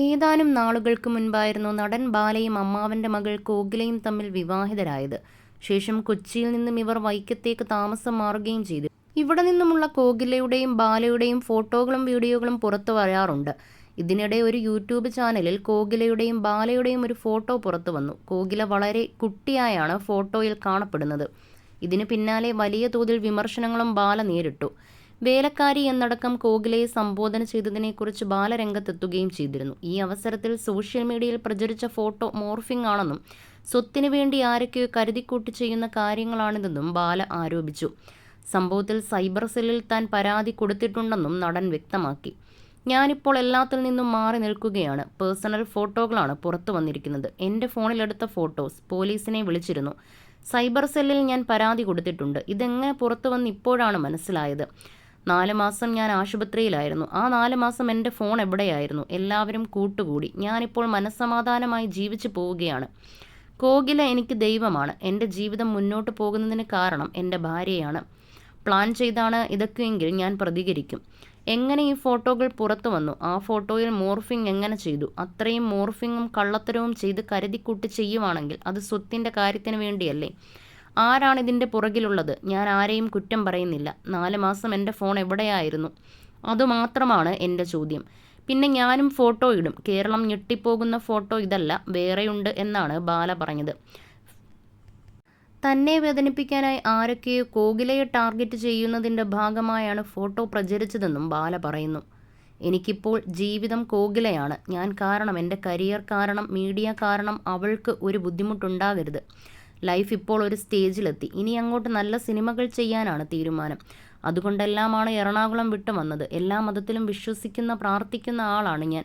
ഏതാനും നാളുകൾക്ക് മുൻപായിരുന്നു നടൻ ബാലയും അമ്മാവന്റെ മകൾ കോകിലയും തമ്മിൽ വിവാഹിതരായത്. ശേഷം കൊച്ചിയിൽ നിന്നും ഇവർ വൈക്കത്തേക്ക് താമസം മാറുകയും ചെയ്തു. ഇവിടെ നിന്നുമുള്ള കോകിലയുടെയും ബാലയുടെയും ഫോട്ടോകളും വീഡിയോകളും പുറത്തു വരാറുണ്ട്. ഇതിനിടെ ഒരു യൂട്യൂബ് ചാനലിൽ കോകിലയുടെയും ബാലയുടെയും ഒരു ഫോട്ടോ പുറത്തു വന്നു. കോകില വളരെ കുട്ടിയായാണ് ഫോട്ടോയിൽ കാണപ്പെടുന്നത്. ഇതിന് പിന്നാലെ വലിയ തോതിൽ വിമർശനങ്ങളും ബാല നേരിട്ടു. വേലക്കാരി എന്നടക്കം കോകിലയെ സംബോധന ചെയ്തതിനെക്കുറിച്ച് ബാല രംഗത്തെത്തുകയും ചെയ്തിരുന്നു. ഈ അവസരത്തിൽ സോഷ്യൽ മീഡിയയിൽ പ്രചരിച്ച ഫോട്ടോ മോർഫിംഗ് ആണെന്നും സ്വത്തിനു വേണ്ടി ആരൊക്കെയോ കരുതിക്കൂട്ടി ചെയ്യുന്ന കാര്യങ്ങളാണിതെന്നും ബാല ആരോപിച്ചു. സംഭവത്തിൽ സൈബർ സെല്ലിൽ താൻ പരാതി കൊടുത്തിട്ടുണ്ടെന്നും നടൻ വ്യക്തമാക്കി. ഞാനിപ്പോൾ എല്ലാത്തിൽ നിന്നും മാറി നിൽക്കുകയാണ്. പേഴ്സണൽ ഫോട്ടോകളാണ് പുറത്തു വന്നിരിക്കുന്നത്. എൻ്റെ ഫോണിലെടുത്ത ഫോട്ടോസ് പോലീസിനെ വിളിച്ചിരുന്നു. സൈബർ സെല്ലിൽ ഞാൻ പരാതി കൊടുത്തിട്ടുണ്ട്. ഇതെങ്ങനെ പുറത്തു വന്ന് ഇപ്പോഴാണ് മനസ്സിലായത്. 4 മാസം ഞാൻ ആശുപത്രിയിലായിരുന്നു. ആ 4 മാസം എൻ്റെ ഫോൺ എവിടെയായിരുന്നു? എല്ലാവരും കൂട്ടുകൂടി. ഞാനിപ്പോൾ മനസ്സമാധാനമായി ജീവിച്ചു പോവുകയാണ്. കോകില എനിക്ക് ദൈവമാണ്. എൻ്റെ ജീവിതം മുന്നോട്ട് പോകുന്നതിന് കാരണം എൻ്റെ ഭാര്യയാണ്. പ്ലാൻ ചെയ്താണ് ഇതൊക്കെയെങ്കിൽ ഞാൻ പ്രതികരിക്കും. എങ്ങനെ ഈ ഫോട്ടോകൾ പുറത്തു വന്നു? ആ ഫോട്ടോയിൽ മോർഫിംഗ് എങ്ങനെ ചെയ്തു? അത്രയും മോർഫിങ്ങും കള്ളത്തരവും ചെയ്ത് കരുതിക്കൂട്ടി ചെയ്യുവാണെങ്കിൽ അത് സ്വത്തിൻ്റെ കാര്യത്തിന് വേണ്ടിയല്ലേ? ആരാണ് ഇതിൻ്റെ പുറകിലുള്ളത്? ഞാൻ ആരെയും കുറ്റം പറയുന്നില്ല. 4 മാസം എൻ്റെ ഫോൺ എവിടെയായിരുന്നു? അതുമാത്രമാണ് എൻ്റെ ചോദ്യം. പിന്നെ ഞാനും ഫോട്ടോ ഇടും. കേരളം ഞെട്ടിപ്പോകുന്ന ഫോട്ടോ ഇതല്ല, വേറെയുണ്ട് എന്നാണ് ബാല പറഞ്ഞത്. തന്നെ വേദനിപ്പിക്കാനായി ആരൊക്കെയോ കോകിലയെ ടാർഗറ്റ് ചെയ്യുന്നതിൻ്റെ ഭാഗമായാണ് ഫോട്ടോ പ്രചരിച്ചതെന്നും ബാല പറയുന്നു. എനിക്കിപ്പോൾ ജീവിതം കോകിലയാണ്. ഞാൻ കാരണം, എൻ്റെ കരിയർ കാരണം, മീഡിയ കാരണം അവൾക്ക് ഒരു ബുദ്ധിമുട്ടുണ്ടാകരുത്. ലൈഫ് ഇപ്പോൾ ഒരു സ്റ്റേജിലെത്തി. ഇനി അങ്ങോട്ട് നല്ല സിനിമകൾ ചെയ്യാനാണ് തീരുമാനം. അതുകൊണ്ടെല്ലാമാണ് എറണാകുളം വിട്ടു വന്നത്. എല്ലാ മതത്തിലും വിശ്വസിക്കുന്ന പ്രാർത്ഥിക്കുന്ന ആളാണ് ഞാൻ.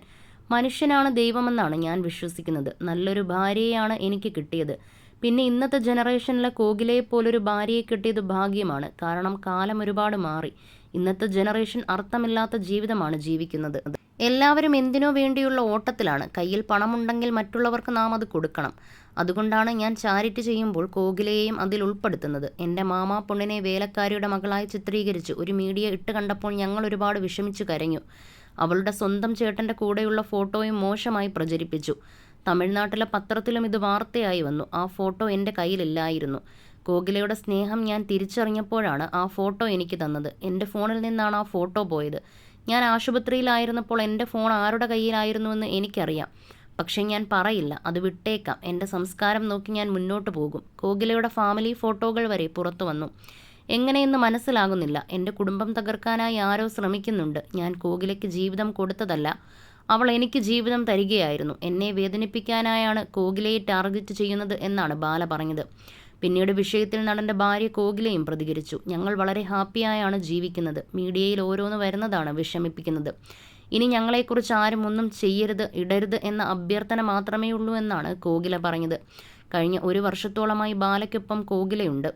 മനുഷ്യനാണ് ദൈവമെന്നാണ് ഞാൻ വിശ്വസിക്കുന്നത്. നല്ലൊരു ഭാര്യയെയാണ് എനിക്ക് കിട്ടിയത്. പിന്നെ ഇന്നത്തെ ജനറേഷനിലെ കോകിലയെപ്പോലൊരു ഭാര്യയെ കിട്ടിയത് ഭാഗ്യമാണ്. കാരണം കാലം ഒരുപാട് മാറി. ഇന്നത്തെ ജനറേഷൻ അർത്ഥമില്ലാത്ത ജീവിതമാണ് ജീവിക്കുന്നത്. എല്ലാവരും എന്തിനോ വേണ്ടിയുള്ള ഓട്ടത്തിലാണ്. കയ്യിൽ പണമുണ്ടെങ്കിൽ മറ്റുള്ളവർക്ക് നാം അത് കൊടുക്കണം. അതുകൊണ്ടാണ് ഞാൻ ചാരിറ്റി ചെയ്യുമ്പോൾ കോകിലയെയും അതിൽ ഉൾപ്പെടുത്തുന്നത്. എൻ്റെ മാമാ പൊണ്ണിനെ വേലക്കാരിയുടെ മകളായി ചിത്രീകരിച്ച് ഒരു മീഡിയ ഇട്ട് കണ്ടപ്പോൾ ഞങ്ങൾ ഒരുപാട് വിഷമിച്ചു കരഞ്ഞു. അവളുടെ സ്വന്തം ചേട്ടൻ്റെ കൂടെയുള്ള ഫോട്ടോയും മോശമായി പ്രചരിപ്പിച്ചു. തമിഴ്നാട്ടിലെ പത്രത്തിലും ഇത് വാർത്തയായി വന്നു. ആ ഫോട്ടോ എൻ്റെ കയ്യിലില്ലായിരുന്നു. കോകിലയുടെ സ്നേഹം ഞാൻ തിരിച്ചറിഞ്ഞപ്പോഴാണ് ആ ഫോട്ടോ എനിക്ക് തന്നത്. എൻ്റെ ഫോണിൽ നിന്നാണ് ആ ഫോട്ടോ പോയത്. ഞാൻ ആശുപത്രിയിലായിരുന്നപ്പോൾ എൻ്റെ ഫോൺ ആരുടെ കയ്യിലായിരുന്നുവെന്ന് എനിക്കറിയാം. പക്ഷേ ഞാൻ പറയില്ല. അത് വിട്ടേക്കാം. എൻ്റെ സംസ്കാരം നോക്കി ഞാൻ മുന്നോട്ട് പോകും. കോകിലയുടെ ഫാമിലി ഫോട്ടോകൾ വരെ പുറത്തു വന്നു. എങ്ങനെയെന്ന് മനസ്സിലാകുന്നില്ല. എൻ്റെ കുടുംബം തകർക്കാനായി ആരോ ശ്രമിക്കുന്നുണ്ട്. ഞാൻ കോകിലയ്ക്ക് ജീവിതം കൊടുത്തതല്ല, അവൾ എനിക്ക് ജീവിതം തരികയായിരുന്നു. എന്നെ വേദനിപ്പിക്കാനായാണ് കോകിലയെ ടാർഗറ്റ് ചെയ്യുന്നത് എന്നാണ് ബാല പറഞ്ഞത്. പിന്നീട് വിഷയത്തിൽ നടൻ്റെ ഭാര്യ കോകിലയും പ്രതികരിച്ചു. ഞങ്ങൾ വളരെ ഹാപ്പിയായാണ് ജീവിക്കുന്നത്. മീഡിയയിൽ ഓരോന്ന് വരുന്നതാണ് വിഷമിപ്പിക്കുന്നത്. ഇനി ഞങ്ങളെക്കുറിച്ച് ആരും ഒന്നും ചെയ്യരുത്, ഇടരുത് എന്ന അഭ്യർത്ഥന മാത്രമേ ഉള്ളൂ എന്നാണ് കോകില പറഞ്ഞത്. കഴിഞ്ഞ 1 വർഷത്തോളമായി ബാലയ്ക്കൊപ്പം കോകിലയുണ്ട്.